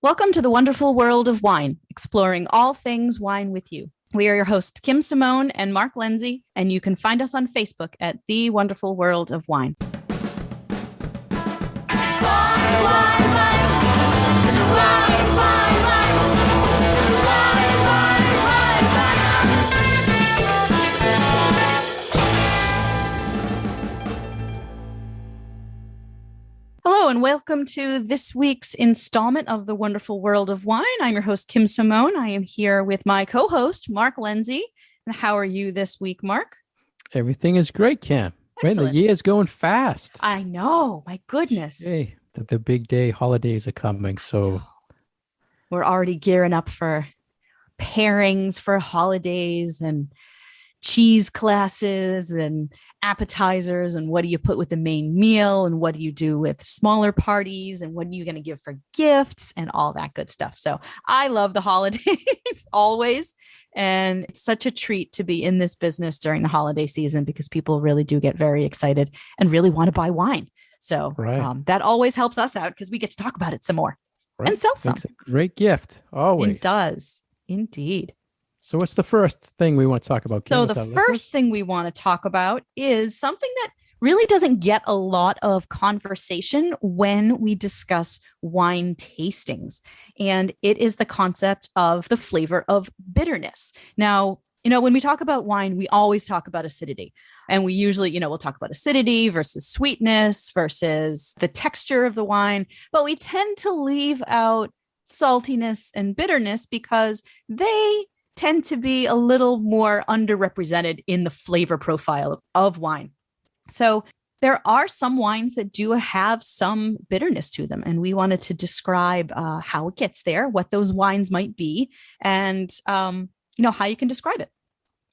Welcome to the wonderful world of wine, exploring all things wine with you. We are your hosts, Kim Simone and Mark Lindsay, and you can find us on Facebook at The Wonderful World of Wine. Hello and welcome to this week's installment of The Wonderful World of Wine. I'm your host, Kim Simone. I am here with my co-host, Mark Lindsay. And how are you this week, Mark? Everything is great, Kim. Man, the year is going fast. I know. My goodness. Hey, the big day holidays are coming. So we're already gearing up for pairings for holidays and cheese classes and appetizers, and what do you put with the main meal, and what do you do with smaller parties, and what are you going to give for gifts and all that good stuff. So I love the holidays always, and it's such a treat to be in this business during the holiday season because people really do get very excited and really want to buy wine. So that always helps us out because we get to talk about it some more and sell some. It's a great gift. Always. It does indeed. So what's the first thing we want to talk about, Kim? So the first thing we want to talk about is something that really doesn't get a lot of conversation when we discuss wine tastings. And it is the concept of the flavor of bitterness. Now, when we talk about wine, we always talk about acidity. And we usually, we'll talk about acidity versus sweetness versus the texture of the wine. But we tend to leave out saltiness and bitterness because they tend to be a little more underrepresented in the flavor profile of wine. So there are some wines that do have some bitterness to them. And we wanted to describe how it gets there, what those wines might be, and how you can describe it.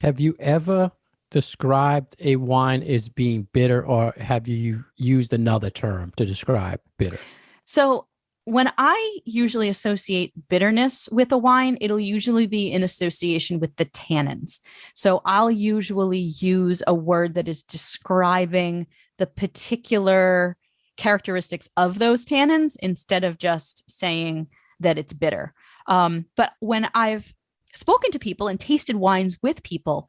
Have you ever described a wine as being bitter, or have you used another term to describe bitter? So when I usually associate bitterness with a wine, it'll usually be in association with the tannins. So I'll usually use a word that is describing the particular characteristics of those tannins instead of just saying that it's bitter. But when I've spoken to people and tasted wines with people,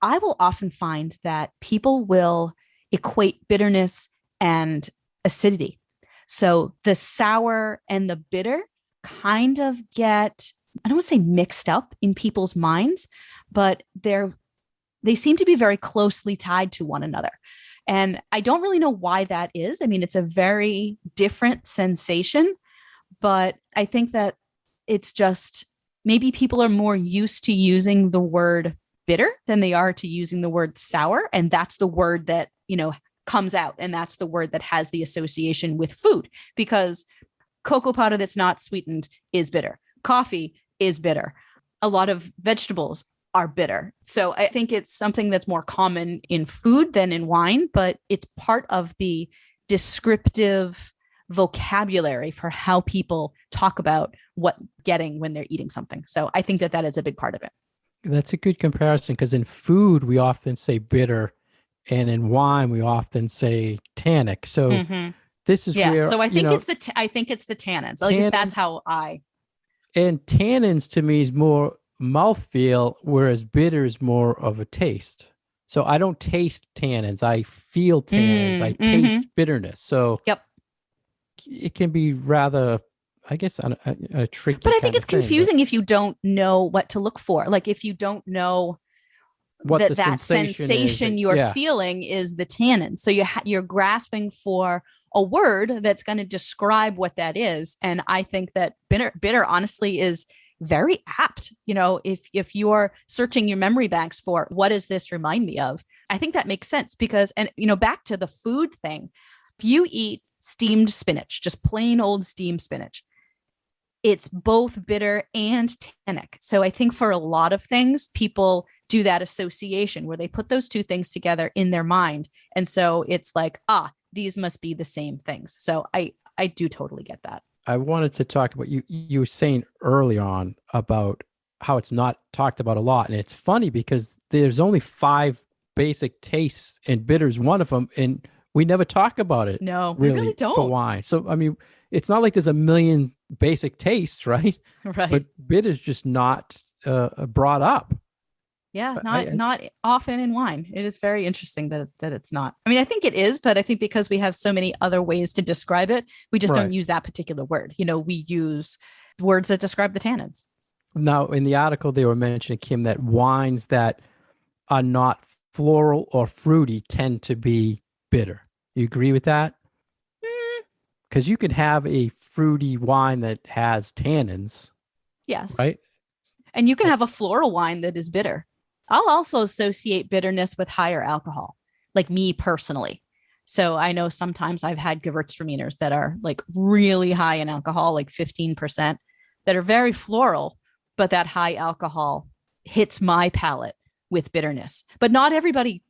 I will often find that people will equate bitterness and acidity. So the sour and the bitter kind of get, I don't want to say mixed up in people's minds, but they seem to be very closely tied to one another. And I don't really know why that is. I mean, it's a very different sensation, but I think that it's just maybe people are more used to using the word bitter than they are to using the word sour. And that's the word that, comes out. And that's the word that has the association with food, because cocoa powder that's not sweetened is bitter. Coffee is bitter. A lot of vegetables are bitter. So I think it's something that's more common in food than in wine, but it's part of the descriptive vocabulary for how people talk about what getting when they're eating something. So I think that is a big part of it. That's a good comparison, because in food, we often say bitter, and in wine, we often say tannic. So this is where, so I think it's the tannins. At least that's how and tannins to me is more mouthfeel, whereas bitter is more of a taste. So I don't taste tannins. I feel tannins. I taste bitterness. So it can be rather, I guess, a tricky. But I think it's confusing if you don't know what to look for. Like if you don't know what that sensation you're feeling is the tannin. So you're grasping for a word that's going to describe what that is. And I think that bitter honestly is very apt. If you're searching your memory banks for what does this remind me of, I think that makes sense because, and back to the food thing, if you eat steamed spinach, just plain old steamed spinach, it's both bitter and tannic. So I think for a lot of things, people do that association where they put those two things together in their mind. And so it's like, these must be the same things. So I do totally get that. I wanted to talk about, you were saying early on about how it's not talked about a lot. And it's funny because there's only 5 basic tastes, and bitter is one of them. And we never talk about it. No, we really don't. For wine. So, I mean, it's not like there's a million basic taste, right? Right. But bitter is just not brought up. Yeah, So not often in wine. It is very interesting that it's not. I mean, I think it is, but I think because we have so many other ways to describe it, we just Right. don't use that particular word. We use words that describe the tannins. Now, in the article, they were mentioning, Kim, that wines that are not floral or fruity tend to be bitter. You agree with that? Because you can have a fruity wine that has tannins, Yes. right? And you can have a floral wine that is bitter. I'll also associate bitterness with higher alcohol, like me personally. So I know sometimes I've had Gewürztraminers that are like really high in alcohol, like 15%, that are very floral, but that high alcohol hits my palate with bitterness. But not everybody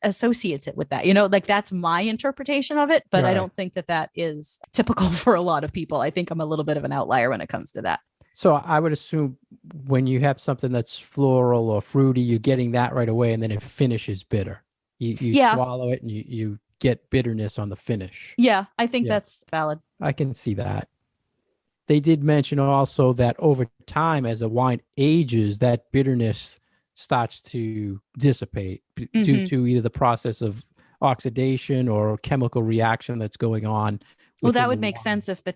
associates it with that. Like that's my interpretation of it, but I Right. don't think that is typical for a lot of people. I think I'm a little bit of an outlier when it comes to that. So I would assume when you have something that's floral or fruity, you're getting that right away, and then it finishes bitter. You Yeah. swallow it, and you get bitterness on the finish. Yeah, I think Yeah. that's valid. I can see that. They did mention also that over time, as a wine ages, that bitterness starts to dissipate due to either the process of oxidation or chemical reaction that's going on. Well, within that would the make wine. sense if the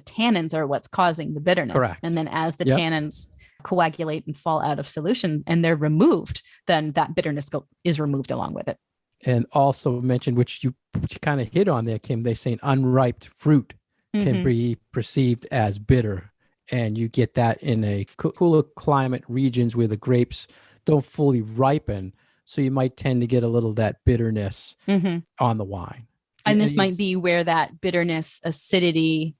tannins are what's causing the bitterness. Correct. And then as the Yep. tannins coagulate and fall out of solution and they're removed, then that bitterness is removed along with it. And also mentioned, which you kind of hit on there, Kim, they say unripe fruit can be perceived as bitter. And you get that in a cooler climate regions where the grapes don't fully ripen. So you might tend to get a little of that bitterness on the wine. And this might be where that bitterness, acidity,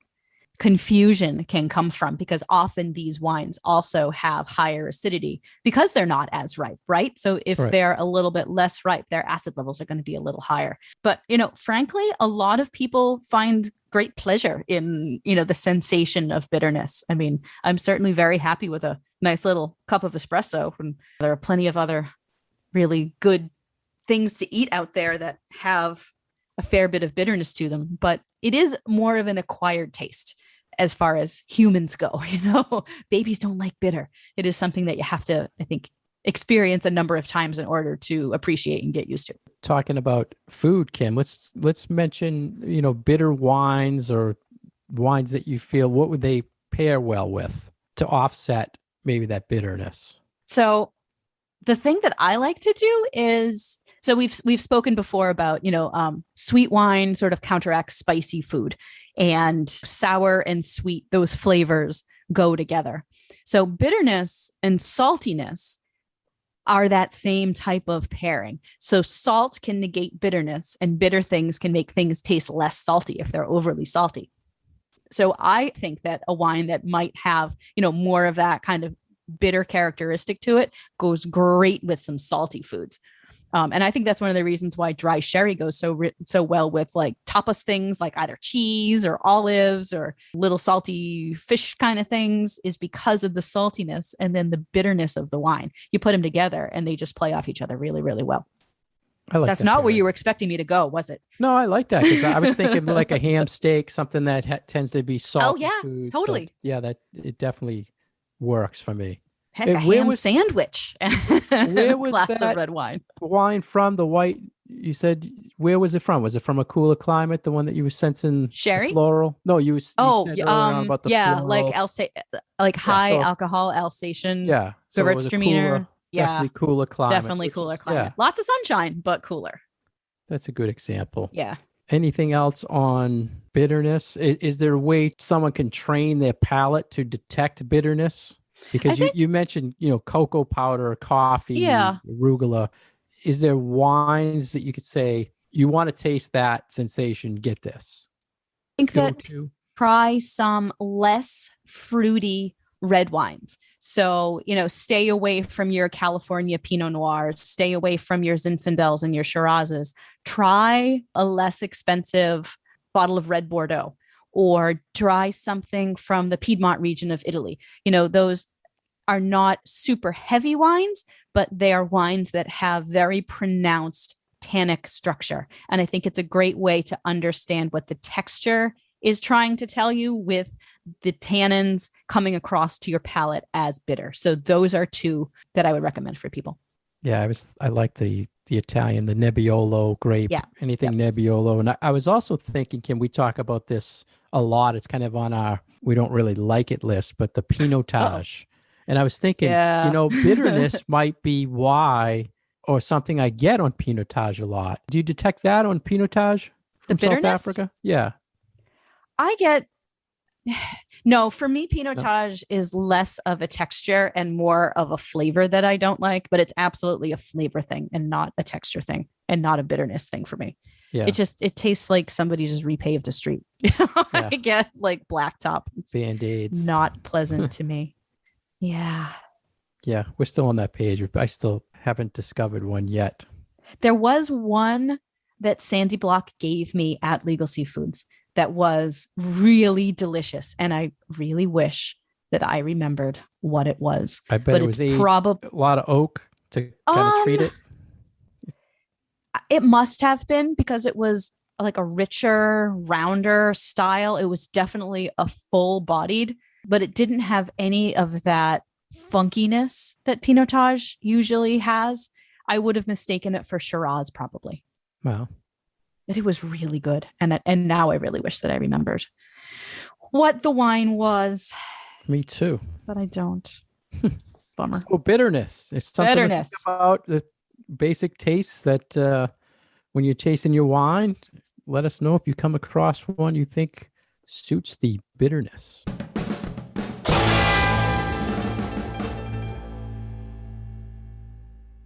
confusion can come from, because often these wines also have higher acidity because they're not as ripe, right? So if Right. they're a little bit less ripe, their acid levels are going to be a little higher. But, frankly, a lot of people find great pleasure in, the sensation of bitterness. I mean, I'm certainly very happy with a nice little cup of espresso, and there are plenty of other really good things to eat out there that have a fair bit of bitterness to them, but it is more of an acquired taste as far as humans go. Babies don't like bitter. It is something that you have to, I think, experience a number of times in order to appreciate and get used to. Talking about food, Kim, let's mention, bitter wines or wines that you feel, what would they pair well with to offset maybe that bitterness? So the thing that I like to do is, so we've spoken before about, sweet wine sort of counteracts spicy food, and sour and sweet, those flavors go together. So bitterness and saltiness are that same type of pairing. So salt can negate bitterness, and bitter things can make things taste less salty if they're overly salty. So I think that a wine that might have, more of that kind of bitter characteristic to it goes great with some salty foods. And I think that's one of the reasons why dry sherry goes so well with like tapas things, like either cheese or olives or little salty fish kind of things, is because of the saltiness and then the bitterness of the wine. You put them together and they just play off each other really, really well. I like That's that not where pairing. you were expecting me to go, was it? No, I like that, because I was thinking like a ham steak, something that tends to be salty. yeah, food. totally. So, yeah, that it definitely works for me. Heck, And a where ham was- sandwich. Where was Glass that of red wine. wine from? The white, you said, where was it from? Was it from a cooler climate? The one that you were sensing? the Sherry? floral? No, you said earlier on about the yeah, floral. like high so- alcohol Alsatian. Yeah. So it was a Gewürztraminer. cooler, Yeah, definitely cooler climate. definitely which cooler is- climate. Yeah, Lots of sunshine, but cooler. that's a good example. Yeah. Anything else on bitterness? Is there a way someone can train their palate to detect bitterness? Because you mentioned, cocoa powder, coffee, Yeah. arugula. Is there wines that you could say, you want to taste that sensation, get this? I think Go that to? try some less fruity red wines. So, stay away from your California Pinot Noirs, stay away from your Zinfandels and your Shirazes. Try a less expensive bottle of red Bordeaux, or try something from the Piedmont region of Italy. Those are not super heavy wines, but they are wines that have very pronounced tannic structure. And I think it's a great way to understand what the texture is trying to tell you with the tannins coming across to your palate as bitter. So those are two that I would recommend for people. Yeah, I like the Italian, the Nebbiolo grape, Yeah. anything Nebbiolo. And I was also thinking, can we talk about this a lot? It's kind of on our we don't really like it list, but the Pinotage. And I was thinking, bitterness might be why, or something I get on Pinotage a lot. Do you detect that on Pinotage from South Africa? Yeah. I get no, for me, Pinotage is less of a texture and more of a flavor that I don't like, but it's absolutely a flavor thing and not a texture thing and not a bitterness thing for me. Yeah. It tastes like somebody just repaved a street. I get like blacktop. Band-Aids. Not pleasant to me. Yeah. Yeah, we're still on that page. I still haven't discovered one yet. There was one that Sandy Block gave me at Legal Seafoods that was really delicious. And I really wish that I remembered what it was. I bet it was probably a lot of oak to kind of treat it. It must have been, because it was like a richer, rounder style. It was definitely a full bodied, but it didn't have any of that funkiness that Pinotage usually has. I would have mistaken it for Shiraz probably. Wow. But it was really good. And now I really wish that I remembered what the wine was. Me too. But I don't. Bummer. So bitterness. It's something to think about, the basic tastes that when you're tasting your wine, let us know if you come across one you think suits the bitterness.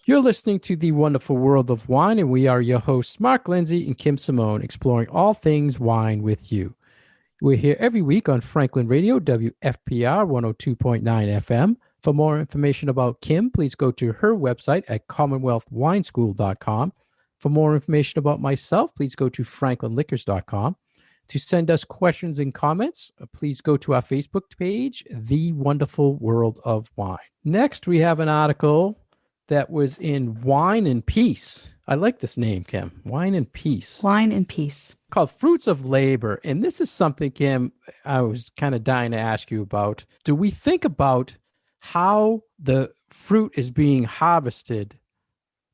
You're listening to The Wonderful World of Wine, and we are your hosts, Mark Lindsay and Kim Simone, exploring all things wine with you. We're here every week on Franklin Radio, WFPR 102.9 FM. For more information about Kim, please go to her website at commonwealthwineschool.com. For more information about myself, please go to franklinliquors.com. To send us questions and comments, please go to our Facebook page, The Wonderful World of Wine. Next, we have an article that was in Wine and Peace. I like this name, Kim. Wine and Peace. Wine and Peace. Called Fruits of Labor. And this is something, Kim, I was kind of dying to ask you about. Do we think about how the fruit is being harvested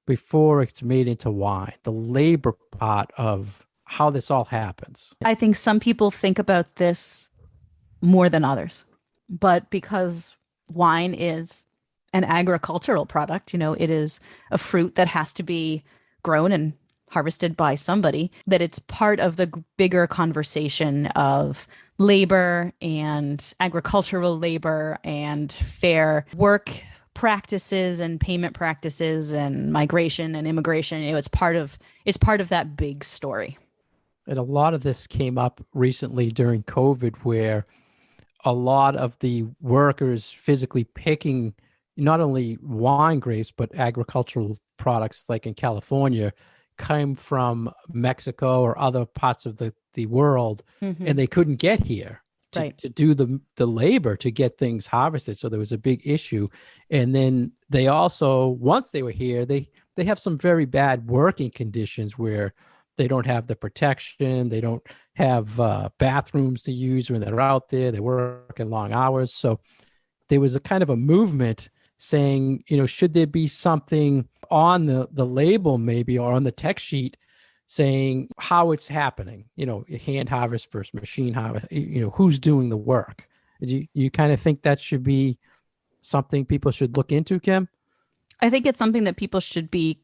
before it's made into wine? The labor part of how this all happens. I think some people think about this more than others. But because wine is an agricultural product, it is a fruit that has to be grown and harvested by somebody, that it's part of the bigger conversation of labor and agricultural labor and fair work practices and payment practices and migration and immigration. It's part of that big story. And a lot of this came up recently during COVID, where a lot of the workers physically picking not only wine grapes, but agricultural products like in California came from Mexico or other parts of the world, and they couldn't get here to do the labor to get things harvested. So there was a big issue. And then they also, once they were here, they have some very bad working conditions where they don't have the protection. They don't have bathrooms to use when they're out there. They work in long hours. So there was a kind of a movement saying, should there be something on the label maybe, or on the text sheet saying how it's happening, hand harvest versus machine harvest, who's doing the work. Do you kind of think that should be something people should look into, Kim? I think it's something that people should be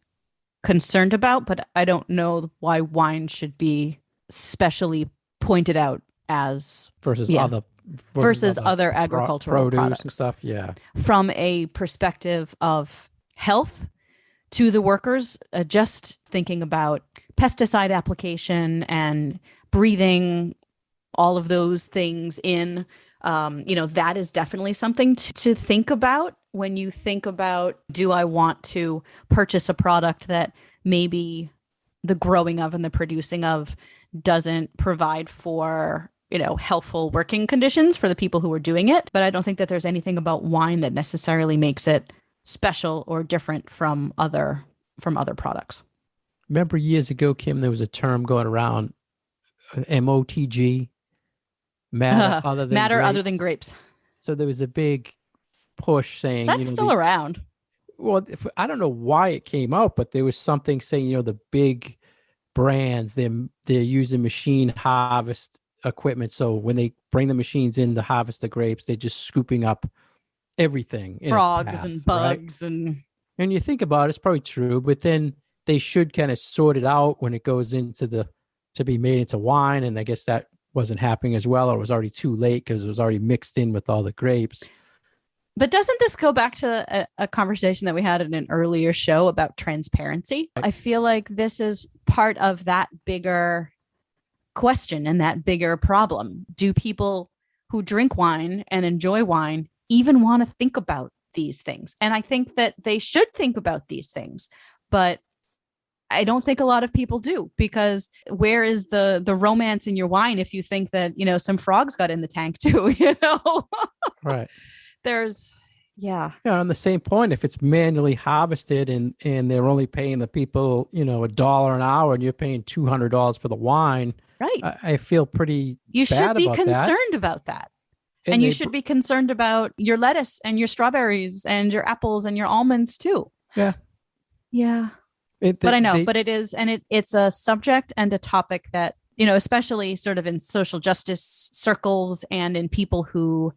concerned about, but I don't know why wine should be specially pointed out as versus other agricultural produce products and stuff. Yeah. From a perspective of health to the workers, just thinking about pesticide application and breathing all of those things in, that is definitely something to think about when you think about, do I want to purchase a product that maybe the growing of and the producing of doesn't provide for healthful working conditions for the people who are doing it. But I don't think that there's anything about wine that necessarily makes it special or different from other products. Remember years ago, Kim, there was a term going around, MOTG, matter other than Matter grapes. other than grapes. So there was a big push saying, That's still around. well, I don't know why it came out, but there was something saying, the big brands, they're using machine harvest equipment. So when they bring the machines in to harvest the grapes, they're just scooping up everything in its Frogs path, and right? bugs and And you think about it, it's probably true, but then they should kind of sort it out when it goes into to be made into wine. And I guess that wasn't happening as well, or it was already too late because it was already mixed in with all the grapes. But doesn't this go back to a conversation that we had in an earlier show about transparency? I feel like this is part of that bigger question and that bigger problem. Do people who drink wine and enjoy wine even want to think about these things? And I think that they should think about these things, but I don't think a lot of people do, because where is the romance in your wine if you think that, some frogs got in the tank too, Right. There's, yeah. On the same point, if it's manually harvested and they're only paying the people, $1 an hour and you're paying $200 for the wine, right? I feel pretty You bad should be about concerned about that. And you should be concerned about your lettuce and your strawberries and your apples and your almonds too. Yeah. Yeah. But I know, but it is, and it's a subject and a topic that, especially sort of in social justice circles and in people who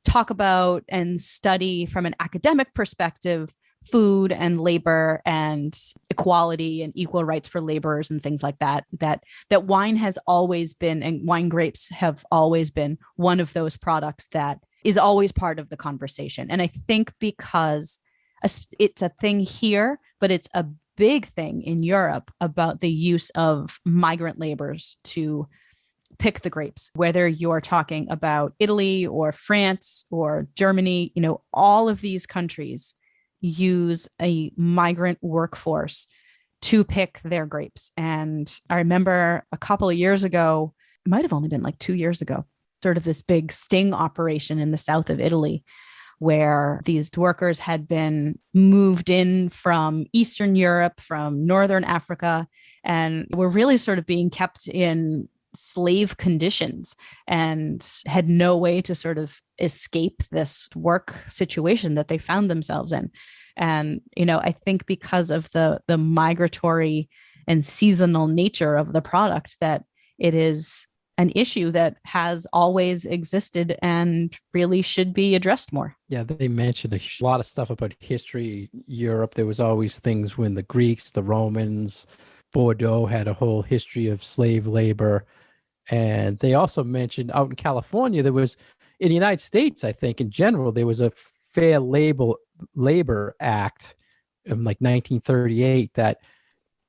talk about and study from an academic perspective, food and labor and equality and equal rights for laborers and things like that, that wine has always been, and wine grapes have always been one of those products that is always part of the conversation. And I think because it's a thing here, but it's a big thing in Europe about the use of migrant laborers to pick the grapes, whether you're talking about Italy or France or Germany, all of these countries use a migrant workforce to pick their grapes. And I remember a couple of years ago, it might have only been like 2 years ago, sort of this big sting operation in the south of Italy, where these workers had been moved in from Eastern Europe, from Northern Africa, and were really sort of being kept in slave conditions and had no way to sort of escape this work situation that they found themselves in. And, I think because of the migratory and seasonal nature of the product, that it is an issue that has always existed and really should be addressed more. Yeah, they mentioned a lot of stuff about history. Europe, there was always things when the Greeks, the Romans, Bordeaux had a whole history of slave labor. And they also mentioned out in California, there was, in the United States, I think in general, there was a Fair Labor Act in like 1938 that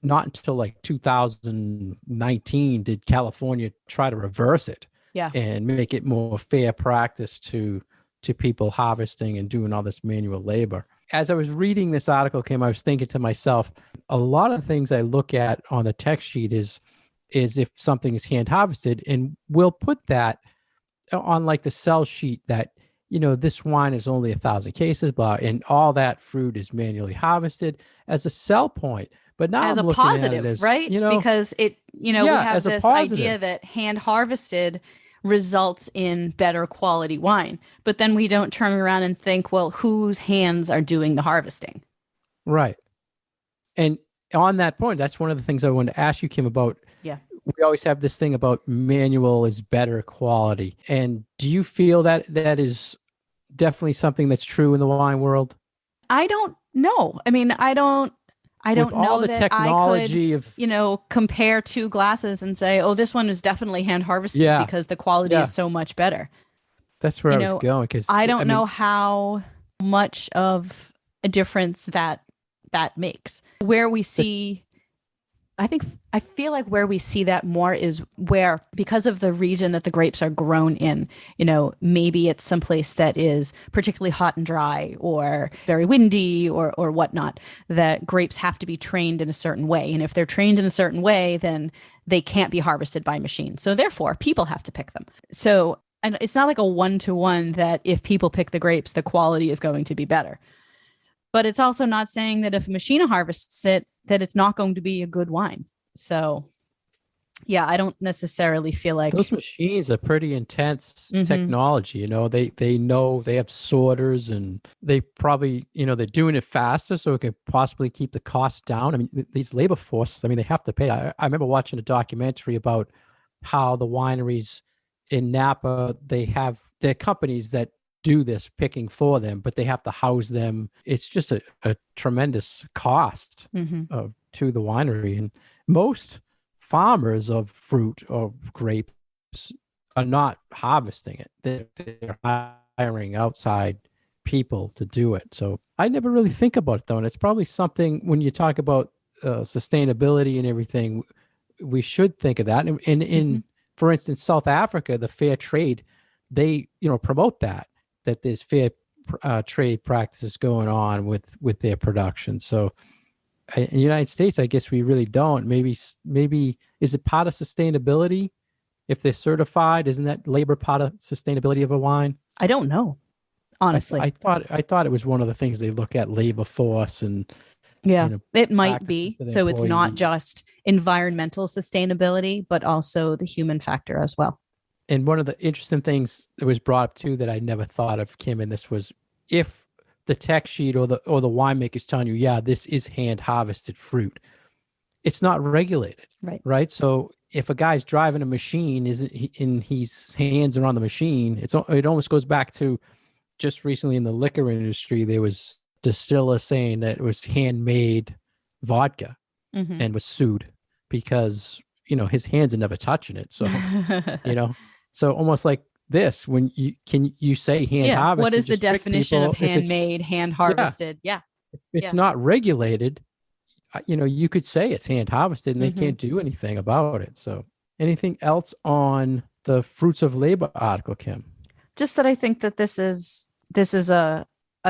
not until like 2019 did California try to reverse it, and make it more fair practice to people harvesting and doing all this manual labor. As I was reading this article, Kim, I was thinking to myself, a lot of the things I look at on the text sheet is if something is hand harvested, and we'll put that on like the sell sheet that, this wine is only 1,000 cases, blah, and all that fruit is manually harvested as a sell point. But now as I'm a positive, as, right? Because it, we have this idea that hand harvested results in better quality wine, but then we don't turn around and think, well, whose hands are doing the harvesting? Right. And on that point, that's one of the things I wanted to ask you, Kim, about. Yeah. We always have this thing about manual is better quality. And do you feel that is definitely something that's true in the wine world? I don't know. I mean, I don't With know all the that technology I could, compare two glasses and say, oh, this one is definitely hand harvested because the quality is so much better. That's where I was going. Because I don't know how much of a difference that makes. Where we see, I feel like where we see that more is where, because of the region that the grapes are grown in, maybe it's someplace that is particularly hot and dry or very windy or whatnot, that grapes have to be trained in a certain way. And if they're trained in a certain way, then they can't be harvested by machine. So therefore, people have to pick them. So, and it's not like a one-to-one that if people pick the grapes, the quality is going to be better. But it's also not saying that if a machine harvests it, that it's not going to be a good wine. So Yeah, I don't necessarily feel like Those machines are pretty intense Mhm. technology. You know, they know they have sorters, and they probably, they're doing it faster so it can possibly keep the costs down. I mean, these labor force, I mean, they have to pay. I remember watching a documentary about how the wineries in Napa, they have their companies that do this picking for them, but they have to house them. It's just a tremendous cost Mhm. to the winery. And most farmers of fruit or grapes are not harvesting it. They're hiring outside people to do it. So I never really think about it though. And it's probably something when you talk about sustainability and everything, we should think of that. And in, for instance, South Africa, the fair trade, they, promote that there's fair trade practices going on with their production. So in the United States, I guess we really don't. Maybe is it part of sustainability if they're certified? Isn't that labor part of sustainability of a wine? I don't know, honestly. I thought it was one of the things they look at, labor force and Yeah, it might practices be. to the So it's not employees. just environmental sustainability, but also the human factor as well. And one of the interesting things that was brought up too that I never thought of, Kim, and this was if the tech sheet or the winemaker's telling you, yeah, this is hand harvested fruit, it's not regulated, Right. right? So if a guy's driving a machine, and his hands are on the machine, it almost goes back to just recently in the liquor industry, there was distiller saying that it was handmade vodka Mhm. and was sued because his hands are never touching it. So so almost like this, when you say hand Yeah. harvested, What is the just trick definition people. of If handmade, hand harvested? Yeah. if it's Yeah. not regulated, you could say it's hand harvested and they Mhm. can't do anything about it. So anything else on the fruits of labor article, Kim? Just that I think that this is a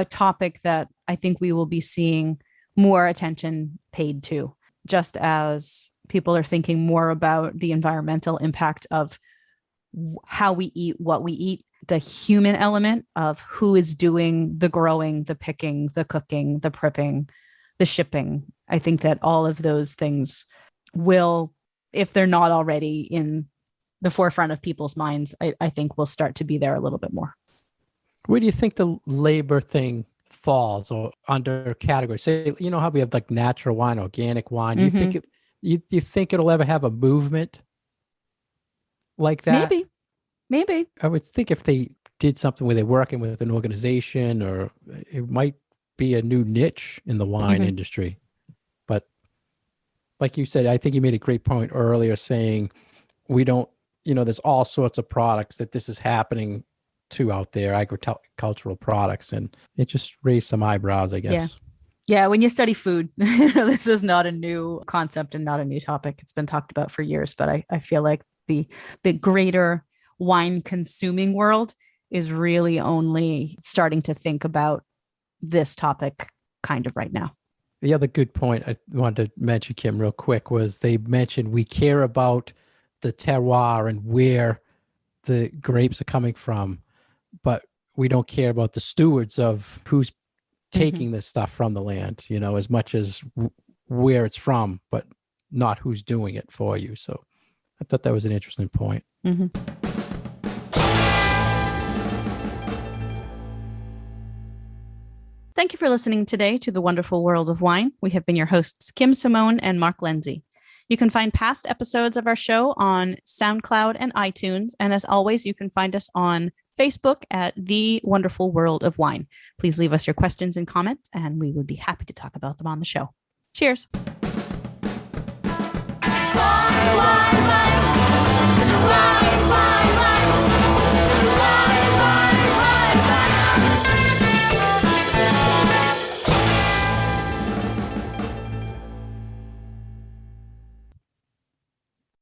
topic that I think we will be seeing more attention paid to, just as people are thinking more about the environmental impact of how we eat, what we eat, the human element of who is doing the growing, the picking, the cooking, the prepping, the shipping. I think that all of those things will, if they're not already in the forefront of people's minds, I think will start to be there a little bit more. Where do you think the labor thing falls or under category? Say, how we have like natural wine, organic wine. Do you think you think it'll ever have a movement like that? Maybe. I would think if they did something where they're working with an organization, or it might be a new niche in the wine industry. But like you said, I think you made a great point earlier saying we don't, there's all sorts of products that this is happening to out there, agricultural products, and it just raised some eyebrows, I guess. Yeah, when you study food, this is not a new concept and not a new topic. It's been talked about for years, but I feel like the greater wine consuming world is really only starting to think about this topic kind of right now. The other good point I wanted to mention, Kim, real quick, was they mentioned we care about the terroir and where the grapes are coming from, but we don't care about the stewards of who's taking this stuff from the land, as much as where it's from, but not who's doing it for you. So I thought that was an interesting point. Thank you for listening today to The Wonderful World of Wine. We have been your hosts, Kim Simone and Mark Lindsay. You can find past episodes of our show on SoundCloud and iTunes. And as always, you can find us on Facebook at The Wonderful World of Wine. Please leave us your questions and comments, and we would be happy to talk about them on the show. Cheers. Wine.